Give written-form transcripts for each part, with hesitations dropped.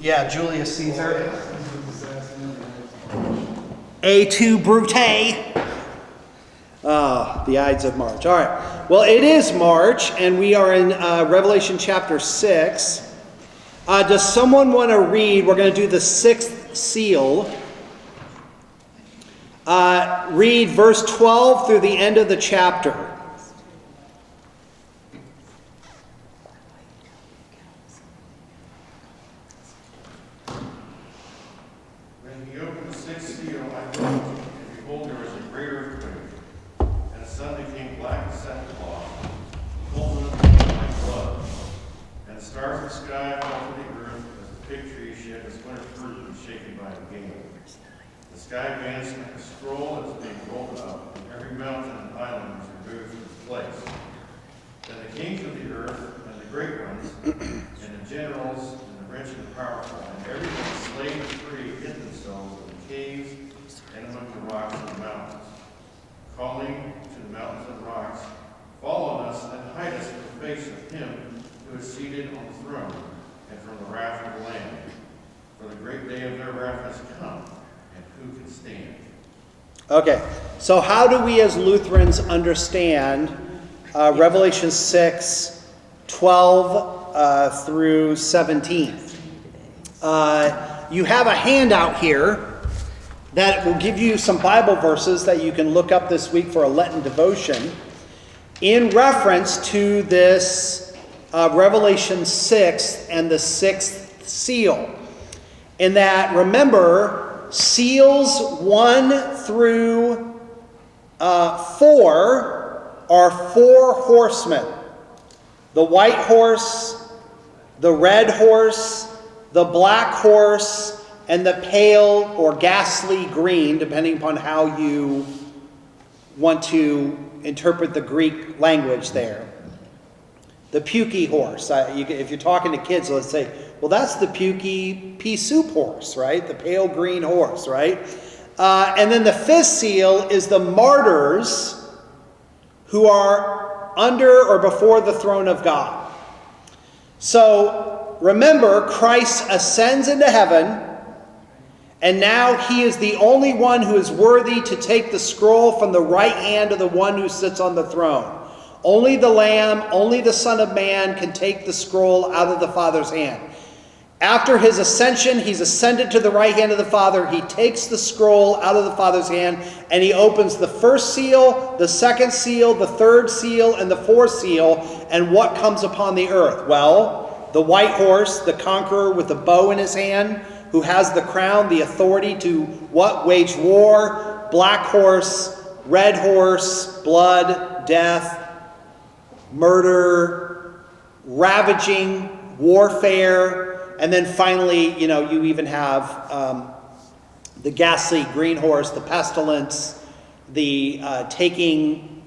Yeah, Julius Caesar. A2 Brute. The Ides of March. All right. Well, it is March, and we are in Revelation chapter 6. Does someone want to read? We're going to do the sixth seal. Read verse 12 through the end of the chapter. When he opened the sixth seal, I looked, and behold, there was a great earthquake, and the sun became black as sackcloth, the fullness like blood, and the stars of the sky fell to the earth as the fig tree shed its winter fruit and shaken by a gale. The sky vanished like a scroll that is being rolled up, and every mountain and island was removed from its place. Then the kings of the earth, and the great ones, and the generals, and the rich and the powerful, and everyone slave and free, hid themselves in the caves and among the rocks and the mountains, calling to the mountains and rocks, fall on us and hide us from the face of him who is seated on the throne, and from the wrath of the Lamb. For the great day of their wrath has come, and who can stand? Okay, so how do we as Lutherans understand Revelation 6, 12 through 17? You have a handout here that will give you some Bible verses that you can look up this week for a Lenten devotion in reference to this Revelation 6 and the sixth seal. In that, remember, seals 1 through 4 are 4 horsemen. The white horse, the red horse, the black horse, and the pale or ghastly green, depending upon how you want to interpret the Greek language there. The pukey horse. If you're talking to kids, let's say, well, that's the pukey pea soup horse, right? The pale green horse, right? And then the fifth seal is the martyrs who are under or before the throne of God. So remember, Christ ascends into heaven, and now he is the only one who is worthy to take the scroll from the right hand of the one who sits on the throne. Only the Lamb, only the Son of Man can take the scroll out of the Father's hand. After his ascension, he's ascended to the right hand of the Father. He takes the scroll out of the Father's hand, and he opens the first seal, the second seal, the third seal, and the fourth seal. And what comes upon the earth? Well, the white horse, the conqueror with the bow in his hand, who has the crown, the authority to what? Wage war. Black horse, red horse, blood, death, murder, ravaging, warfare, and then finally, you even have the ghastly green horse, the pestilence, the taking,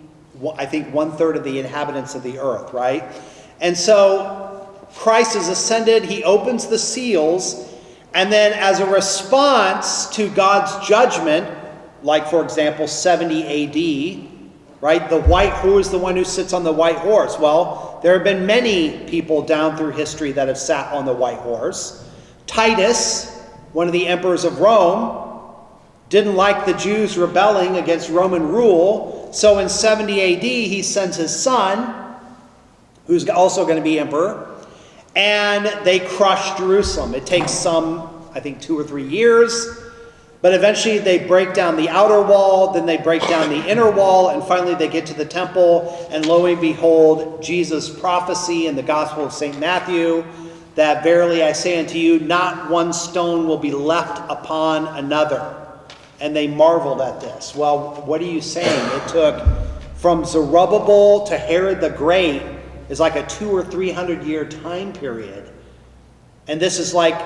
I think, 1/3 of the inhabitants of the earth, right? And so Christ is ascended, he opens the seals, and then as a response to God's judgment, like for example 70 AD, right? Who is the one who sits on the white horse? Well, there have been many people down through history that have sat on the white horse. Titus, one of the emperors of Rome, didn't like the Jews rebelling against Roman rule. So in 70 AD, he sends his son, who's also going to be emperor, and they crush Jerusalem. It takes some, I think, 2 or 3 years. But eventually they break down the outer wall, then they break down the inner wall, and finally they get to the temple, and lo and behold, Jesus' prophecy in the Gospel of St. Matthew, that verily I say unto you, not one stone will be left upon another. And they marveled at this. Well, what are you saying? It took from Zerubbabel to Herod the Great is like a 200 or 300 year time period. And this is like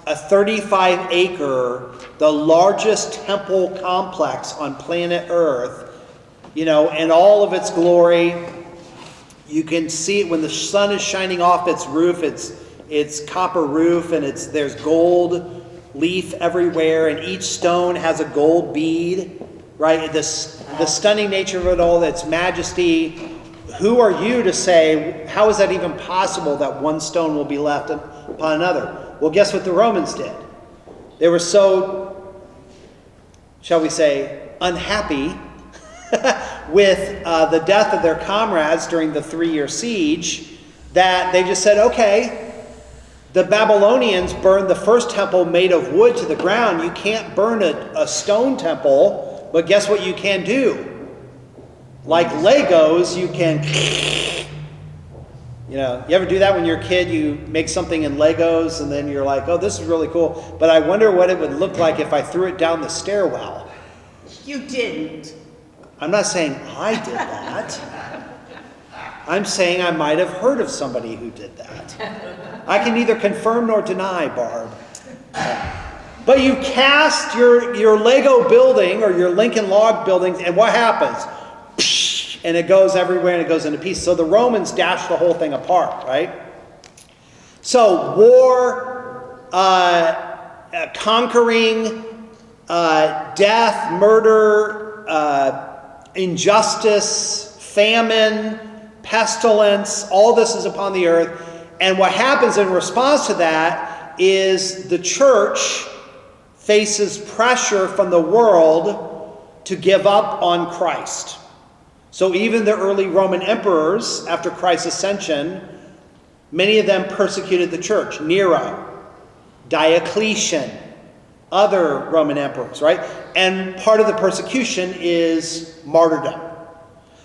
a 35-acre, the largest temple complex on planet Earth, in all of its glory. You can see it when the sun is shining off its roof. It's copper roof, and there's gold leaf everywhere, and each stone has a gold bead, right? The stunning nature of it all, its majesty. Who are you to say, how is that even possible that one stone will be left upon another? Well, guess what the Romans did? They were so, shall we say, unhappy with the death of their comrades during the 3-year siege that they just said, okay, the Babylonians burned the first temple made of wood to the ground. You can't burn a stone temple, but guess what you can do? Like Legos, you can, you ever do that when you're a kid? You make something in Legos and then you're like, oh, this is really cool, but I wonder what it would look like if I threw it down the stairwell. You didn't. I'm not saying I did that. I'm saying I might have heard of somebody who did that. I can neither confirm nor deny, Barb. But you cast your Lego building or your Lincoln Log buildings, and what happens? And it goes everywhere and it goes into pieces. So the Romans dashed the whole thing apart, right? So war, conquering, death, murder, injustice, famine, pestilence, all this is upon the earth. And what happens in response to that is the church faces pressure from the world to give up on Christ. So even the early Roman emperors, after Christ's ascension, many of them persecuted the church. Nero, Diocletian, other Roman emperors, right? And part of the persecution is martyrdom.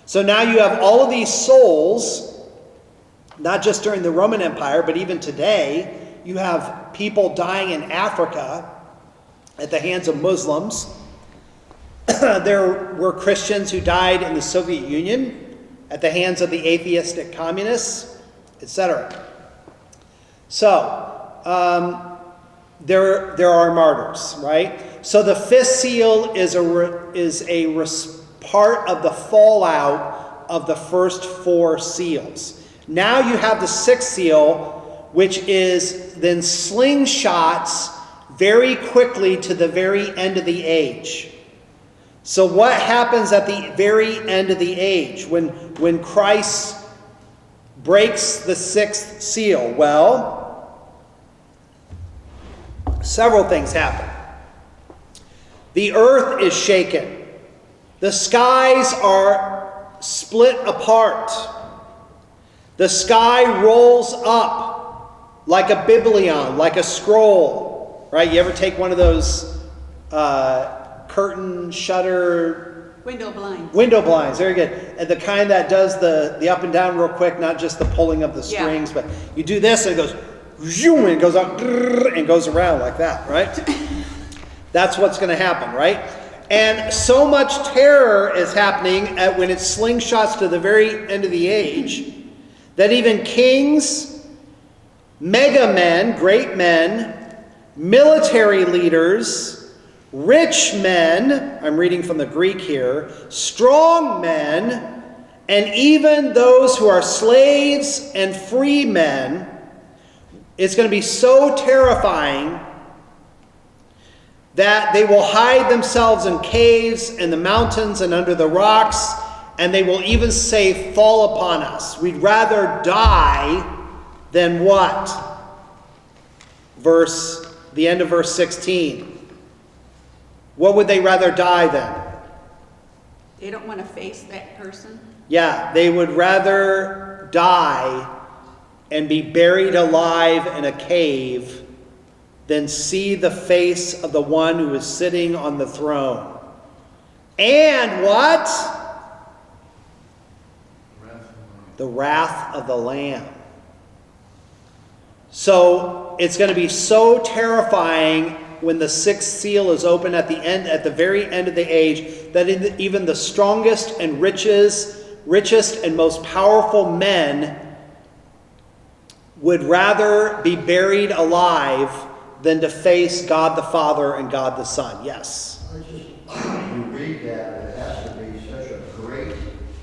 So now you have all of these souls, not just during the Roman Empire, but even today, you have people dying in Africa at the hands of Muslims. There were Christians who died in the Soviet Union at the hands of the atheistic communists, etc. So, there are martyrs, right? So the fifth seal is part of the fallout of the first 4 seals. Now you have the sixth seal, which is then slingshots very quickly to the very end of the age. So what happens at the very end of the age when Christ breaks the sixth seal? Well, several things happen. The earth is shaken. The skies are split apart. The sky rolls up like a biblion, like a scroll, right? You ever take one of those curtain shutter Window blinds. window blinds? Very good. And the kind that does the up and down real quick, not just the pulling of the strings, but you do this and it goes zoom, and it goes up and goes around like that, right? That's what's going to happen, right? And so much terror is happening when it slingshots to the very end of the age that even kings, mega men, great men, military leaders, rich men, I'm reading from the Greek here, strong men, and even those who are slaves and free men, it's going to be so terrifying that they will hide themselves in caves and the mountains and under the rocks, and they will even say, fall upon us. We'd rather die than what? The end of verse 16. What would they rather die than? They don't want to face that person. Yeah, they would rather die and be buried alive in a cave than see the face of the one who is sitting on the throne. And what? The wrath of the Lamb. So it's going to be so terrifying when the sixth seal is open at the very end of the age, that even the strongest and richest and most powerful men would rather be buried alive than to face God the Father and God the Son. Yes? You read that, it has to be such a great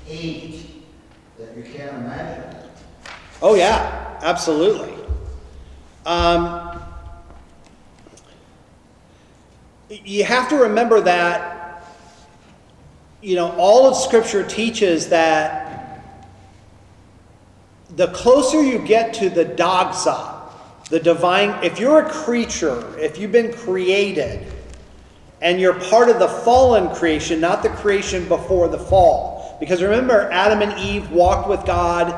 age that you can't imagine. Oh yeah, absolutely. You have to remember that, all of Scripture teaches that the closer you get to the doxa, the divine, if you're a creature, if you've been created, and you're part of the fallen creation, not the creation before the fall. Because remember, Adam and Eve walked with God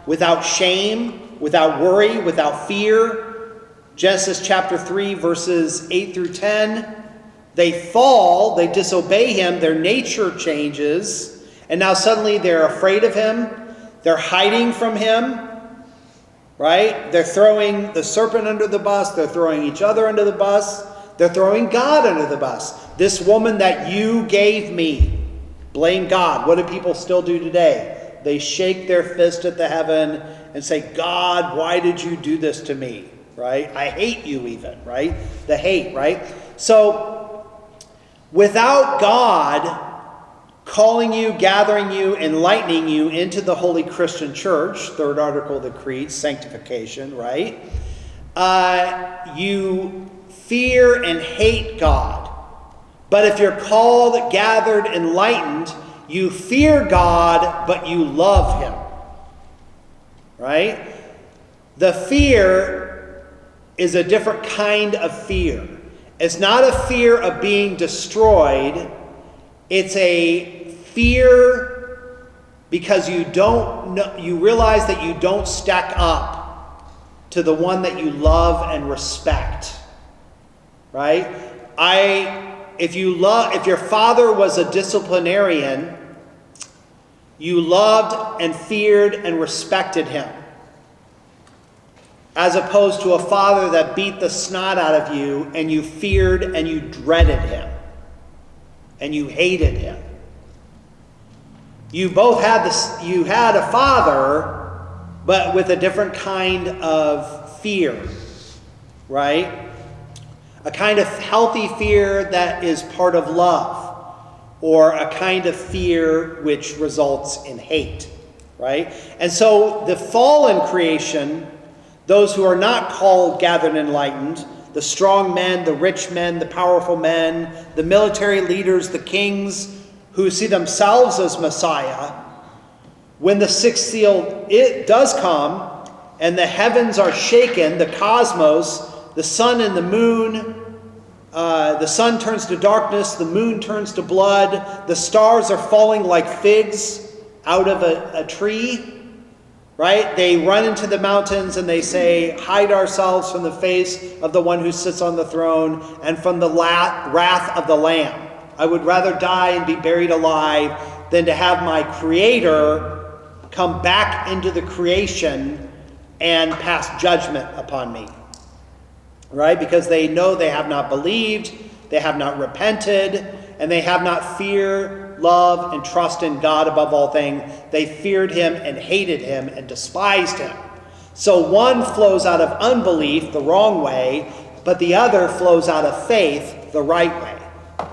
without shame, without worry, without fear. Genesis chapter 3, verses 8 through 10. They fall, they disobey him, their nature changes, and now suddenly they're afraid of him, they're hiding from him, right? They're throwing the serpent under the bus, they're throwing each other under the bus, they're throwing God under the bus. This woman that you gave me, blame God. What do people still do today? They shake their fist at the heaven and say, God, why did you do this to me? Right? I hate you even, right? The hate, right? So, without God calling you, gathering you, enlightening you into the Holy Christian Church, third article of the Creed, sanctification, right? You fear and hate God. But if you're called, gathered, enlightened, you fear God, but you love him. Right? The fear is a different kind of fear. It's not a fear of being destroyed. It's a fear because you don't know, you realize that you don't stack up to the one that you love and respect. Right? If your father was a disciplinarian, you loved and feared and respected him. As opposed to a father that beat the snot out of you and you feared and you dreaded him. And you hated him. You both had you had a father, but with a different kind of fear. Right? A kind of healthy fear that is part of love, or a kind of fear which results in hate, right? And so the fallen creation, those who are not called, gathered, enlightened, the strong men, the rich men, the powerful men, the military leaders, the kings who see themselves as Messiah, when the sixth seal does come and the heavens are shaken, the cosmos, the sun and the moon, the sun turns to darkness, the moon turns to blood, the stars are falling like figs out of a tree, right? They run into the mountains and they say, hide ourselves from the face of the one who sits on the throne and from the wrath of the Lamb. I would rather die and be buried alive than to have my Creator come back into the creation and pass judgment upon me. Right? Because they know they have not believed, they have not repented, and they have not fear, love, and trust in God above all things. They feared him and hated him and despised him. So one flows out of unbelief, the wrong way, but the other flows out of faith, the right way.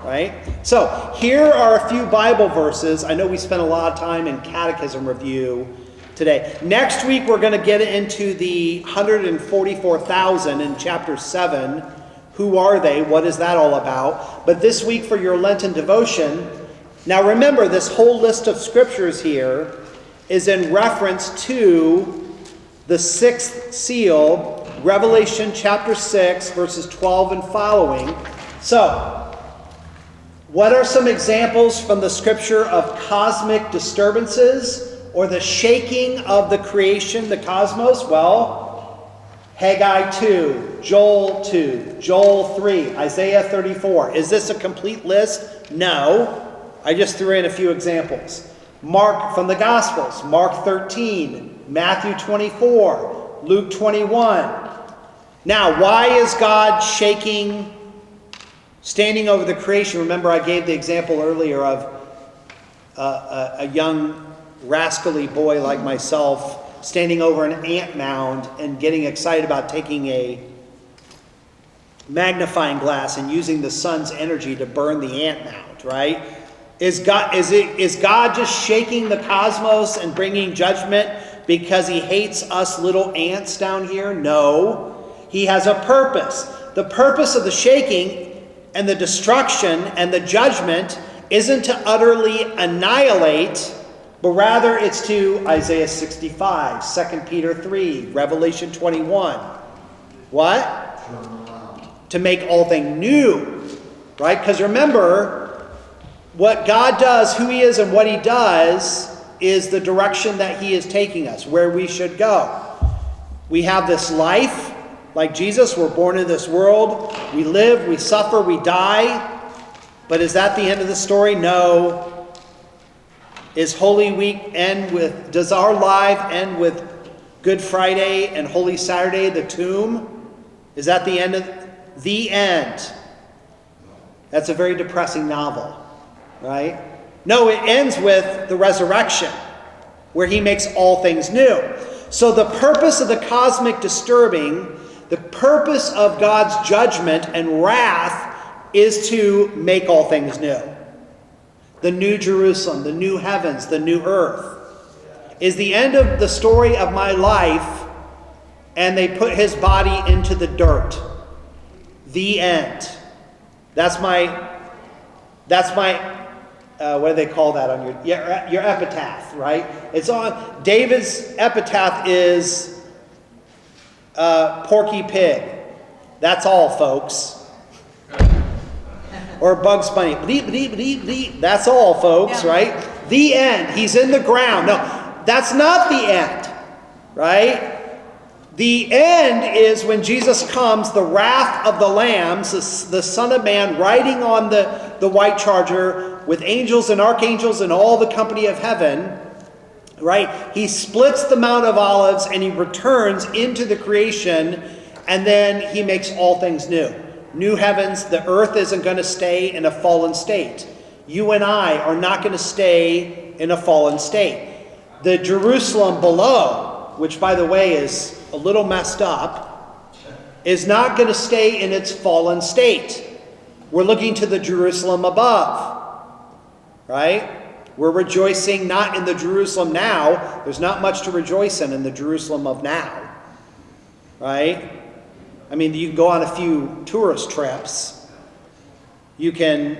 Right? So here are a few Bible verses. I know we spent a lot of time in catechism review today. Next week, we're going to get into the 144,000 in chapter 7. Who are they? What is that all about? But this week for your Lenten devotion, now remember, this whole list of scriptures here is in reference to the sixth seal, Revelation chapter 6, verses 12 and following. So, what are some examples from the scripture of cosmic disturbances or the shaking of the creation, the cosmos? Well, Haggai 2, Joel 2, Joel 3, Isaiah 34. Is this a complete list? No. I just threw in a few examples. Mark from the Gospels, Mark 13, Matthew 24, Luke 21. Now, why is God shaking, standing over the creation? Remember, I gave the example earlier of a young rascally boy like myself standing over an ant mound and getting excited about taking a magnifying glass and using the sun's energy to burn the ant mound, right? Is God just shaking the cosmos and bringing judgment because he hates us little ants down here? No. He has a purpose. The purpose of the shaking and the destruction and the judgment isn't to utterly annihilate, but rather it's to Isaiah 65, 2 Peter 3, Revelation 21, What? Turn around. To make all things new, right? Because remember, what God does, who he is and what he does is the direction that he is taking us, where we should go. We have this life, like Jesus, we're born in this world, we live, we suffer, we die. But is that the end of the story? No. Is Holy Week does our life end with Good Friday and Holy Saturday, the tomb? Is that the end of the end? That's a very depressing novel, right? No, it ends with the resurrection, where he makes all things new. So the purpose of the cosmic disturbing, the purpose of God's judgment and wrath is to make all things new. The new Jerusalem, the new heavens, the new earth is the end of the story of my life, and they put his body into the dirt. The end. That's my what do they call that on your epitaph, right? It's on David's epitaph is Porky Pig. That's all, folks. Or Bugs Bunny. Bleep, bleep, bleep, bleep. That's all, folks, Yeah. right? The end. He's in the ground. No, that's not the end, right? The end is when Jesus comes, the wrath of the lambs, the Son of Man riding on the white charger with angels and archangels and all the company of heaven, right? He splits the Mount of Olives and he returns into the creation, and then he makes all things new. New heavens, the earth isn't going to stay in a fallen state. You and I are not going to stay in a fallen state. The Jerusalem below, which by the way is a little messed up, is not going to stay in its fallen state. We're looking to the Jerusalem above, right? We're rejoicing not in the Jerusalem now. There's not much to rejoice in the Jerusalem of now, right? I mean, you can go on a few tourist trips. You can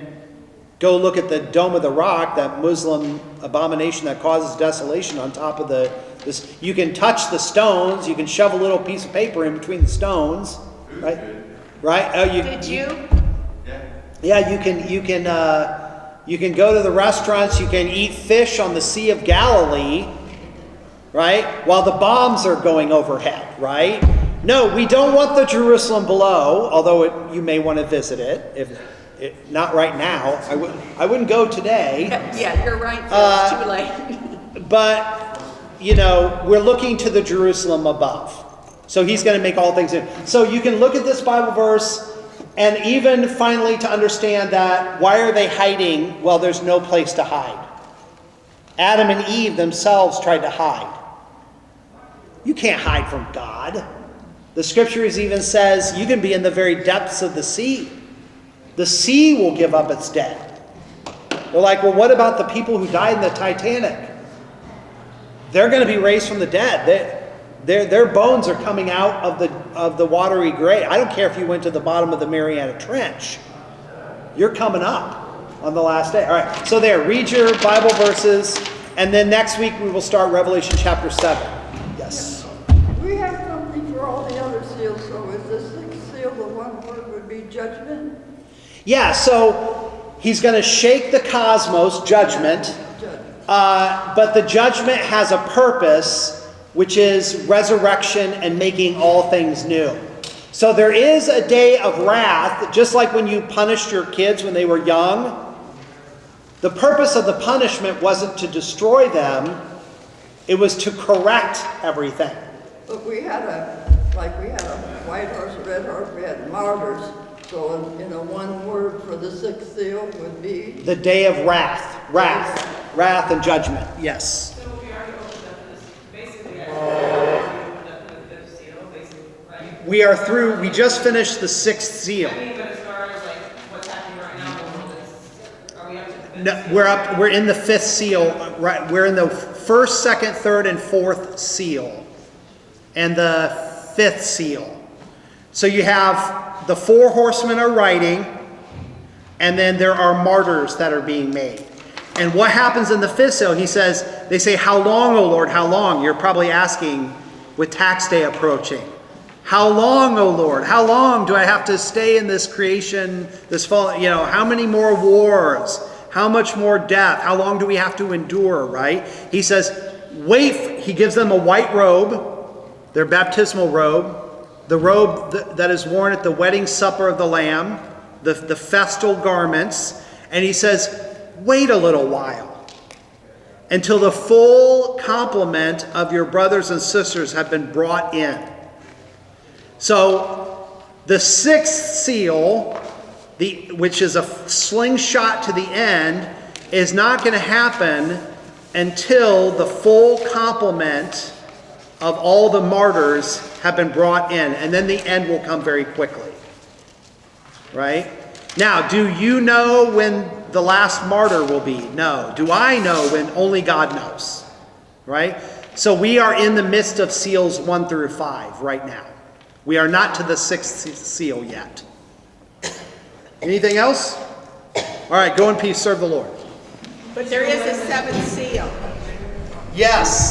go look at the Dome of the Rock, that Muslim abomination that causes desolation on top of this. You can touch the stones. You can shove a little piece of paper in between the stones, right? Right? Oh, Did you? Yeah, you can go to the restaurants. You can eat fish on the Sea of Galilee, right? While the bombs are going overhead, right? No, we don't want the Jerusalem below, although you may want to visit it. Not right now. I wouldn't go today. Yeah, you're right. It's too late. But, we're looking to the Jerusalem above. So he's going to make all things new. So you can look at this Bible verse and even finally to understand that why are they hiding? Well, there's no place to hide. Adam and Eve themselves tried to hide. You can't hide from God. The scriptures even says you can be in the very depths of the sea. The sea will give up its dead. They're like, well, what about the people who died in the Titanic? They're going to be raised from the dead. Their bones are coming out of the watery grave. I don't care if you went to the bottom of the Mariana Trench. You're coming up on the last day. All right, so read your Bible verses, and then next week we will start Revelation chapter 7. Yes. We have something for all the other seals, so is the sixth seal, the one word would be judgment? Yeah, so he's going to shake the cosmos, judgment, but the judgment has a purpose, which is resurrection and making all things new. So there is a day of wrath, just like when you punished your kids when they were young. The purpose of the punishment wasn't to destroy them, it was to correct everything. But we had a white horse, a red horse, we had martyrs. So in a one word for the sixth seal would be? The day of wrath and judgment, yes. So we already opened up this, basically, we opened up the fifth seal, basically, right? We are through, we just finished the sixth seal. I mean, but as far as like what's happening right now, are we up to the fifth No, seal? we're in the fifth seal, right? We're in the first, second, third, and fourth seal. And the fifth seal. So you have the four horsemen are riding, and then there are martyrs that are being made. And what happens in the fifth seal? They say, how long, O Lord, how long? You're probably asking with tax day approaching. How long, O Lord? How long do I have to stay in this creation, this fall? How many more wars? How much more death? How long do we have to endure, right? He says, wait. He gives them a white robe, their baptismal robe, the robe that is worn at the wedding supper of the Lamb, the festal garments. And he says, wait a little while until the full complement of your brothers and sisters have been brought in. So the sixth seal, which is a slingshot to the end, is not going to happen until the full complement of all the martyrs have been brought in. And then the end will come very quickly. Right? Now, do you know when the last martyr will be? No. Do I know when? Only God knows. Right? So we are in the midst of seals 1 through 5 right now. We are not to the sixth seal yet. Anything else? All right, go in peace, serve the Lord. But there is a seventh seal. Yes.